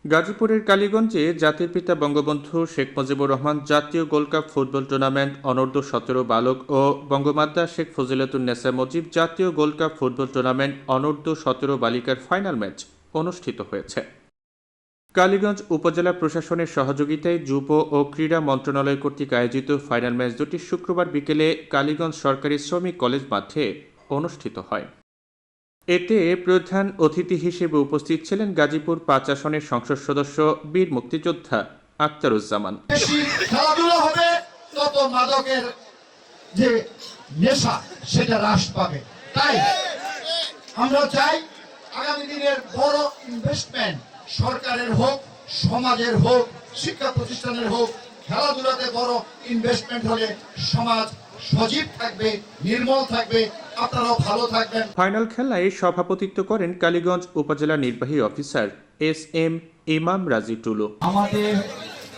গাজীপুরের কালীগঞ্জে জাতির পিতা বঙ্গবন্ধু শেখ মুজিবুর রহমান জাতীয় গোল্ড কাপ ফুটবল টুর্নামেন্ট অনূর্ধ্ব-17 বালক ও বঙ্গমাতা শেখ ফজিলাতুন্নেছা মুজিব জাতীয় গোল্ড কাপ ফুটবল টুর্নামেন্ট অনূর্ধ্ব-17 বালিকার ফাইনাল ম্যাচ অনুষ্ঠিত হয়েছে। কালীগঞ্জ উপজেলা প্রশাসনের সহযোগিতায় যুব ও ক্রীড়া মন্ত্রণালয় কর্তৃক আয়োজিত ফাইনাল ম্যাচ দুটি শুক্রবার বিকেলে কালীগঞ্জ সরকারি শ্রমিক কলেজ মাঠে অনুষ্ঠিত হয়। এতে প্রধান অতিথি হিসেবে উপস্থিত ছিলেন গাজীপুর ৫ আসনের সংসদ সদস্য বীর মুক্তিযোদ্ধা আখতারুজ্জামান। খেলাধুলা হবে তত মাদকের যে নেশা সেটা হ্রাস পাবে। তাই আমরা চাই আগামী দিনের বড় ইনভেস্টমেন্ট সরকারের হোক, সমাজের হোক, শিক্ষা প্রতিষ্ঠানের হোক, খেলাধুলাতে বড় ইনভেস্টমেন্ট হলে সমাজ সজীব থাকবে, নির্মল থাকবে, আপনারাও ভালো থাকবেন। ফাইনাল খেলায় সভাপতিত্ব করেন কালীগঞ্জ উপজেলা নির্বাহী অফিসার এস.এম. ইমাম রাজি টুলু। আমাদের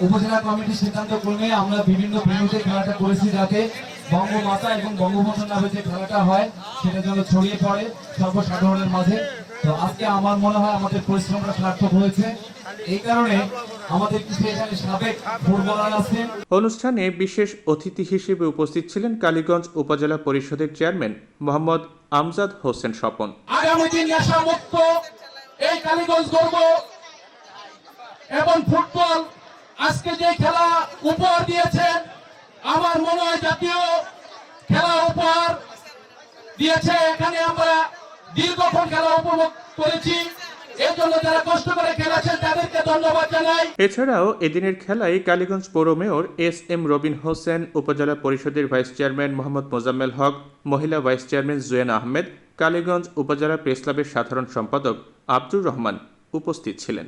উপজেলা কমিটির সিদ্ধান্ত ক্রমে আমরা বিভিন্ন ভেন্যুতে খেলাটা করেছি যাতে বঙ্গমাতা এবং বঙ্গবন্ধুর নামে যে খেলাটা হয় সেটা যেন ছড়িয়ে পড়ে সর্বসাধারণের মাঝে। তো আজকে আমার মনে হয় আমাদের পরিশ্রমটা সার্থক হয়েছে। এই কারণে আমাদের কিছু এখানে সাবেক ফুটবলার আছেন। অনুষ্ঠানে বিশেষ অতিথি হিসেবে উপস্থিত ছিলেন কালীগঞ্জ উপজেলা পরিষদের চেয়ারম্যান মোহাম্মদ আমজাদ হোসেন স্বপন। আগামী দিন নেশামুক্ত এই কালীগঞ্জ গর্ব এবং ফুটবল আজকে যে খেলা উপহার দিয়েছেন আমার মনে হয় জাতীয় খেলা উপহার দিয়েছে। এখানে আমরা দীর্ঘক্ষণ খেলা উপভোগ করেছি, এর জন্য যারা কষ্ট করে খেলেছেন তাদেরকে ধন্যবাদ জানাই। এছাড়াও এদিনের খেলায় কালীগঞ্জ পৌর মেয়র এস.এম. রবিন হোসেন, উপজেলা পরিষদের ভাইস চেয়ারম্যান মোহাম্মদ মোজাম্মেল হক, মহিলা ভাইস চেয়ারম্যান জুয়েন আহমেদ, কালীগঞ্জ উপজেলা প্রেস ক্লাবের সাধারণ সম্পাদক আব্দুর রহমান উপস্থিত ছিলেন।